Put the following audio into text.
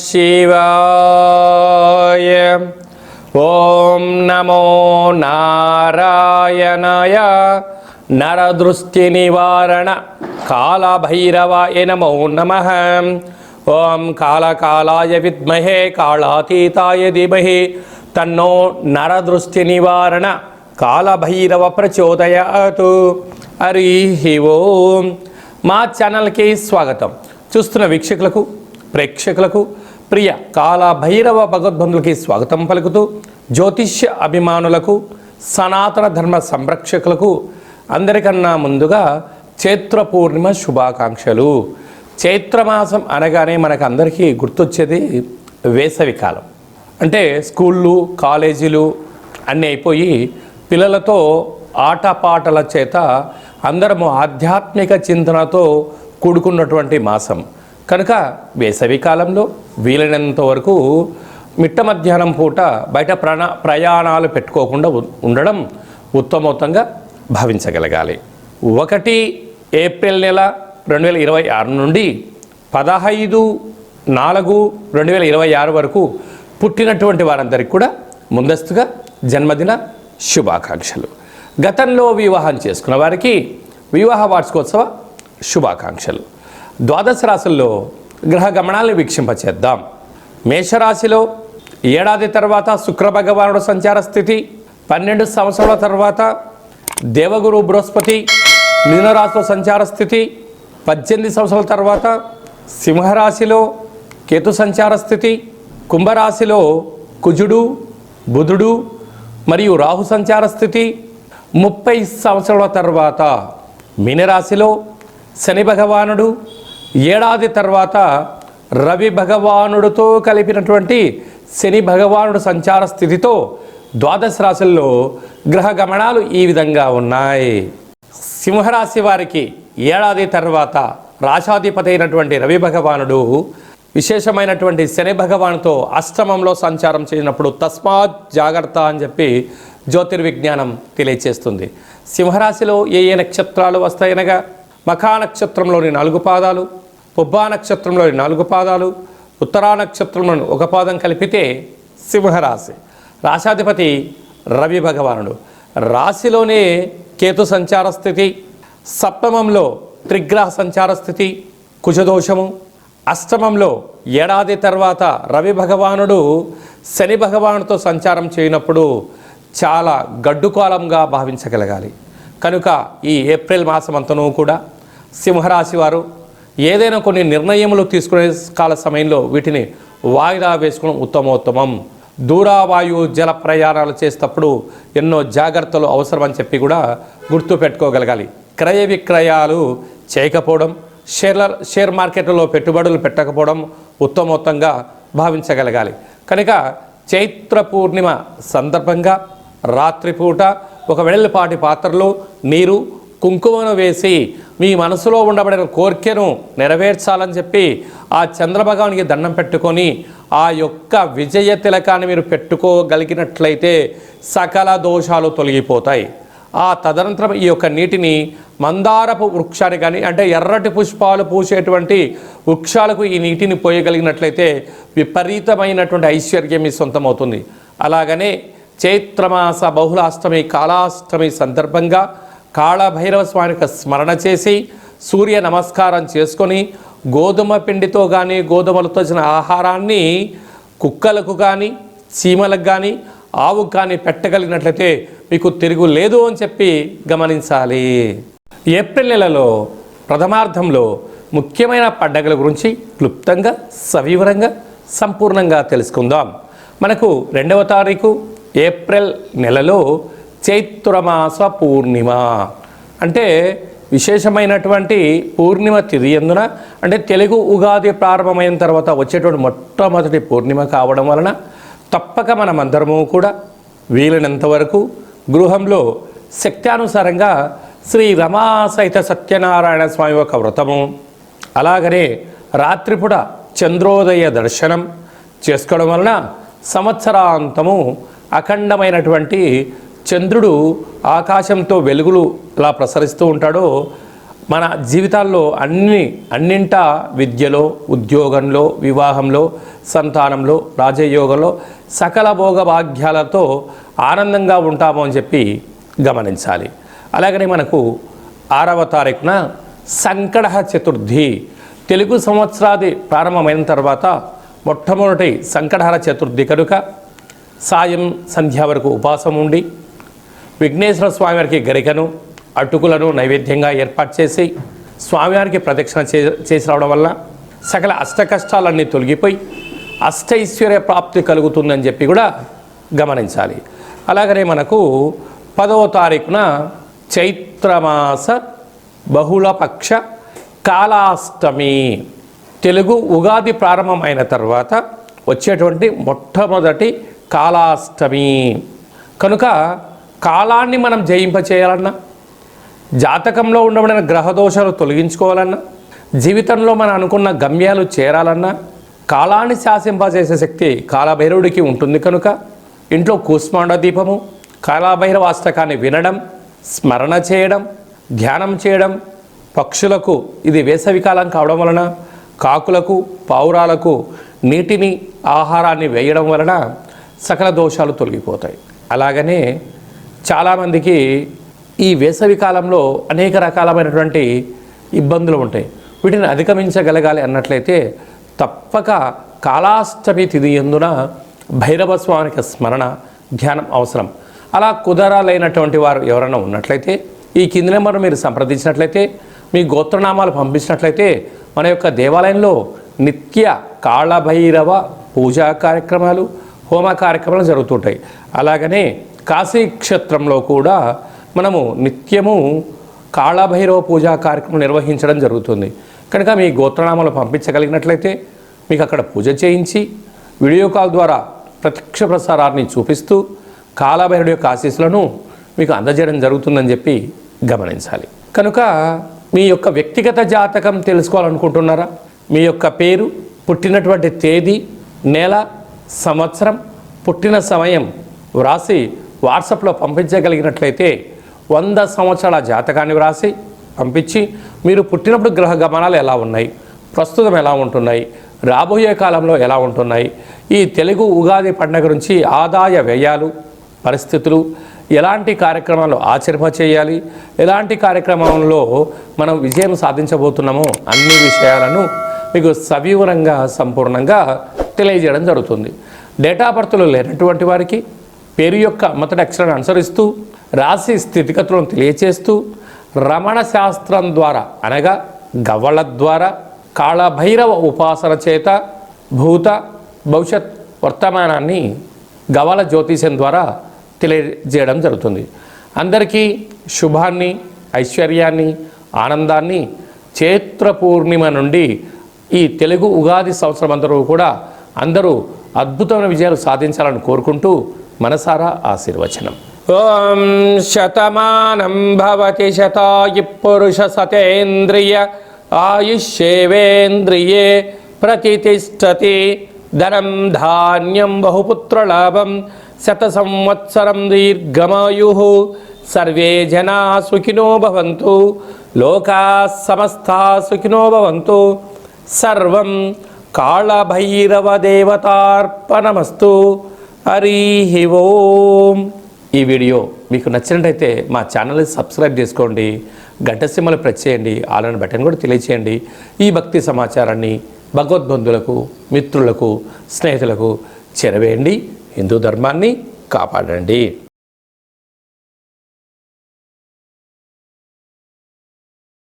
శివాయ. ఓం నమో నారాయణాయ. నరదృష్టి నివారణ కాళభైరవాయ నమో నమః. ఓం కాళకాలాయ విద్మహే కాళాతీతాయ ధీమహి తన్నో నరదృష్టి నివారణ కాళభైరవ ప్రచోదయాతు. హరి ఓం. మా ఛానల్కి స్వాగతం. చూస్తున్న వీక్షకులకు, ప్రేక్షకులకు, ప్రియ కాళభైరవ భగవద్బంధులకి స్వాగతం పలుకుతూ, జ్యోతిష్య అభిమానులకు, సనాతన ధర్మ సంరక్షకులకు అందరికన్నా ముందుగా చైత్ర పూర్ణిమ శుభాకాంక్షలు. చైత్రమాసం అనగానే మనకు అందరికీ గుర్తొచ్చేది వేసవి కాలం. అంటే స్కూళ్ళు, కాలేజీలు అన్నీ అయిపోయి పిల్లలతో ఆటపాటల చేత అందరము ఆధ్యాత్మిక చింతనతో కూడుకున్నటువంటి మాసం కనుక వేసవి కాలంలో వీలైనంత వరకు మిట్ట మధ్యాహ్నం పూట బయట ప్రయాణాలు పెట్టుకోకుండా ఉండడం ఉత్తమోత్తంగా భావించగలగాలి. 1 ఏప్రిల్ నెల 2026 నుండి 15/4/2026 వరకు పుట్టినటువంటి వారందరికీ కూడా ముందస్తుగా జన్మదిన శుభాకాంక్షలు. గతంలో వివాహం చేసుకున్న వారికి వివాహ వార్షికోత్సవ శుభాకాంక్షలు. ద్వాదశ రాశుల్లో గ్రహ గమనాలను వీక్షింపచేద్దాం. మేషరాశిలో ఏడాది తర్వాత శుక్ర భగవానుడు సంచార స్థితి, 12 సంవత్సరాల తర్వాత దేవగురు బృహస్పతి మిథునరాశిలో సంచార స్థితి, 18 సంవత్సరాల తర్వాత సింహరాశిలో కేతు సంచార స్థితి, కుంభరాశిలో కుజుడు, బుధుడు మరియు రాహు సంచార స్థితి, 30 సంవత్సరాల తర్వాత మీనరాశిలో శని భగవానుడు, ఏడాది తర్వాత రవి భగవానుడితో కలిపినటువంటి శని భగవానుడు సంచార స్థితితో ద్వాదశ రాశుల్లో గ్రహ గమనాలు ఈ విధంగా ఉన్నాయి. సింహరాశి వారికి ఏడాది తర్వాత రాశాధిపతి అయినటువంటి రవి భగవానుడు విశేషమైనటువంటి శని భగవానుతో అష్టమంలో సంచారం చేసినప్పుడు తస్మాత్ జాగ్రత్త అని చెప్పి జ్యోతిర్విజ్ఞానం తెలియచేస్తుంది. సింహరాశిలో ఏ నక్షత్రాలు వస్తాయనగా మఖా నక్షత్రంలోని 4 పాదాలు, పుబ్బా నక్షత్రంలోని 4 పాదాలు, ఉత్తరా నక్షత్రంలోని 1 పాదం కలిపితే సింహరాశి. రాశాధిపతి రవి భగవానుడు. రాశిలోనే కేతు సంచార స్థితి, సప్తమంలో త్రిగ్రహ సంచార స్థితి, కుజదోషము, అష్టమంలో ఏడాది తర్వాత రవి భగవానుడు శని భగవానుడితో సంచారం చేయనప్పుడు చాలా గడ్డుకాలంగా భావించగలగాలి. కనుక ఈ ఏప్రిల్ మాసం అంతనూ కూడా సింహరాశి వారు ఏదైనా కొన్ని నిర్ణయములు తీసుకునే కాల సమయంలో వీటిని వాయిదా వేసుకోవడం ఉత్తమోత్తమం. దూరావాయు జల ప్రయాణాలు చేసేటప్పుడు ఎన్నో జాగ్రత్తలు అవసరమని చెప్పి కూడా గుర్తు పెట్టుకోగలగాలి. క్రయ విక్రయాలు చేయకపోవడం, షేర్ మార్కెట్లో పెట్టుబడులు పెట్టకపోవడం ఉత్తమోత్తంగా భావించగలగాలి. కనుక చైత్ర పూర్ణిమ సందర్భంగా రాత్రిపూట ఒక వెడల్పాటి పాత్రలో నీరు, కుంకుమను వేసి మీ మనసులో ఉండబడిన కోరికను నెరవేర్చాలని చెప్పి ఆ చంద్రభగవానికి దండం పెట్టుకొని ఆ యొక్క విజయ తిలకాన్ని మీరు పెట్టుకోగలిగినట్లయితే సకల దోషాలు తొలగిపోతాయి. ఆ తదనంతరం ఈ యొక్క నీటిని మందారపు వృక్షాన్ని కానీ అంటే ఎర్రటి పుష్పాలు పూసేటువంటి వృక్షాలకు ఈ నీటిని పోయగలిగినట్లయితే విపరీతమైనటువంటి ఐశ్వర్యం మీ సొంతమవుతుంది. అలాగనే చైత్రమాస బహుళాష్టమి కాళాష్టమి సందర్భంగా కాళభైరవ స్వామికి స్మరణ చేసి సూర్య నమస్కారం చేసుకొని గోధుమ పిండితో కానీ గోధుమలతో వచ్చిన ఆహారాన్ని కుక్కలకు కానీ చీమలకు కానీ ఆవుకు కానీ పెట్టగలిగినట్లయితే మీకు తిరుగు లేదు అని చెప్పి గమనించాలి. ఏప్రిల్ నెలలో ప్రథమార్థంలో ముఖ్యమైన పండగల గురించి క్లుప్తంగా సవివరంగా సంపూర్ణంగా తెలుసుకుందాం. మనకు 2వ తారీఖు ఏప్రిల్ నెలలో చైత్రమాస పూర్ణిమ అంటే విశేషమైనటువంటి పూర్ణిమ తిథి ఎందున అంటే తెలుగు ఉగాది ప్రారంభమైన తర్వాత వచ్చేటువంటి మొట్టమొదటి పూర్ణిమ కావడం వలన తప్పక మనమందరము కూడా వీలైనంత వరకు గృహంలో శక్త్యానుసారంగా శ్రీ రమా సహిత సత్యనారాయణ స్వామి యొక్క వ్రతము, అలాగనే రాత్రిపూట చంద్రోదయ దర్శనం చేసుకోవడం వలన సంవత్సరాంతము అఖండమైనటువంటి చంద్రుడు ఆకాశంతో వెలుగులు ఎలా ప్రసరిస్తూ ఉంటాడో మన జీవితాల్లో అన్నింటా విద్యలో, ఉద్యోగంలో, వివాహంలో, సంతానంలో, రాజయోగంలో సకల భోగభాగ్యాలతో ఆనందంగా ఉంటాము అని చెప్పి గమనించాలి. అలాగనే మనకు 6వ తారీఖున సంకటహ చతుర్థి, తెలుగు సంవత్సరాది ప్రారంభమైన తర్వాత మొట్టమొదటి సంకటహర చతుర్థి కనుక సాయం సంధ్య వరకు ఉపవాసం ఉండి విఘ్నేశ్వర స్వామివారికి గరికను, అటుకులను నైవేద్యంగా ఏర్పాటు చేసి స్వామివారికి ప్రదక్షిణ చేసి రావడం వల్ల సకల అష్టకష్టాలన్నీ తొలగిపోయి అష్టైశ్వర్య ప్రాప్తి కలుగుతుందని చెప్పి కూడా గమనించాలి. అలాగనే మనకు 10వ తారీఖున చైత్రమాస బహుళపక్ష కాళాష్టమి, తెలుగు ఉగాది ప్రారంభం అయిన తర్వాత వచ్చేటువంటి మొట్టమొదటి కాళాష్టమి కనుక కాలాన్ని మనం జయింపచేయాలన్నా, జాతకంలో ఉండబడిన గ్రహదోషాలు తొలగించుకోవాలన్నా, జీవితంలో మనం అనుకున్న గమ్యాలు చేరాలన్నా కాలాన్ని శాసింపజేసే శక్తి కాలభైరవుడికి ఉంటుంది కనుక ఇంట్లో కూష్మాండ దీపము, కాలభైరవ అష్టకాన్ని వినడం, స్మరణ చేయడం, ధ్యానం చేయడం, పక్షులకు ఇది వేసవికాలం కావడం వలన కాకులకు, పావురాలకు నీటిని, ఆహారాన్ని వేయడం వలన సకల దోషాలు తొలగిపోతాయి. అలాగనే చాలామందికి ఈ వేసవి కాలంలో అనేక రకాలమైనటువంటి ఇబ్బందులు ఉంటాయి. వీటిని అధిగమించగలగాలి అన్నట్లయితే తప్పక కాళాష్టమి తిథి యందున భైరవ స్వామికి స్మరణ, ధ్యానం అవసరం. అలా కుదరాలైనటువంటి వారు ఎవరైనా ఉన్నట్లయితే ఈ కింది నెంబర్ మీరు సంప్రదించినట్లయితే, మీ గోత్రనామాలు పంపించినట్లయితే మన యొక్క దేవాలయంలో నిత్య కాళభైరవ పూజా కార్యక్రమాలు, హోమ కార్యక్రమాలు జరుగుతుంటాయి. అలాగనే కాశీ క్షేత్రంలో కూడా మనము నిత్యము కాళభైరవ పూజా కార్యక్రమం నిర్వహించడం జరుగుతుంది. కనుక మీ గోత్రనామాలు పంపించగలిగినట్లయితే మీకు అక్కడ పూజ చేయించి వీడియో కాల్ ద్వారా ప్రత్యక్ష ప్రసారాన్ని చూపిస్తూ కాళభైరవుడి యొక్క ఆశీస్సులను మీకు అందజేయడం జరుగుతుందని చెప్పి గమనించాలి. కనుక మీ యొక్క వ్యక్తిగత జాతకం తెలుసుకోవాలనుకుంటున్నారా? మీ యొక్క పేరు, పుట్టినటువంటి తేదీ, నెల, సంవత్సరం, పుట్టిన సమయం వ్రాసి వాట్సాప్లో పంపించగలిగినట్లయితే 100 సంవత్సరాల జాతకాన్ని వ్రాసి పంపించి మీరు పుట్టినప్పుడు గ్రహ గమనాలు ఎలా ఉన్నాయి, ప్రస్తుతం ఎలా ఉంటున్నాయి, రాబోయే కాలంలో ఎలా ఉంటున్నాయి, ఈ తెలుగు ఉగాది పండుగ నుంచి ఆదాయ వ్యయాలు, పరిస్థితులు, ఎలాంటి కార్యక్రమాలు ఆచరింప చేయాలి, ఎలాంటి కార్యక్రమంలో మనం విజయం సాధించబోతున్నామో అన్ని విషయాలను మీకు సవివరంగా సంపూర్ణంగా తెలియజేయడం జరుగుతుంది. డేటా బర్త్లు లేనటువంటి వారికి పేరు యొక్క మొదటి అక్షరాన్ని అనుసరిస్తూ రాశి స్థితిగతులను తెలియచేస్తూ రమణ శాస్త్రం ద్వారా అనగా గవ్వల ద్వారా కాళభైరవ ఉపాసన చేత భూత భవిష్యత్ వర్తమానాన్ని గవ్వల జ్యోతిష్యం ద్వారా తెలియజేయడం జరుగుతుంది. అందరికీ శుభాన్ని, ఐశ్వర్యాన్ని, ఆనందాన్ని చైత్ర పూర్ణిమ నుండి ఈ తెలుగు ఉగాది సంవత్సరం అందరూ అద్భుతమైన విజయాలు సాధించాలని కోరుకుంటూ మనసారా ఆశీర్వచనం. ఓం శతమానం భవతి శతాయు పురుష సతేంద్రియ ఆయుష్యేవేంద్రియే ప్రతిష్టతి ధనం ధాన్యం బహుపుత్రలాభం శత సంవత్సరం దీర్ఘమాయు సర్వే జనా సుఖినో భవంతు లోకా సమస్తా సుఖినో భవంతు సర్వం కాళభైరవ దేవతార్పణమస్తు. హరి ఓం. ఈ వీడియో మీకు నచ్చినట్టయితే మా ఛానల్ని సబ్స్క్రైబ్ చేసుకోండి, గంట సింబల్ ప్రెస్ చేయండి, ఆల్ బటన్ కూడా తెలియచేయండి. ఈ భక్తి సమాచారాన్ని భగవద్బంధులకు, మిత్రులకు, స్నేహితులకు చేరవేయండి. హిందూ ధర్మాన్ని కాపాడండి.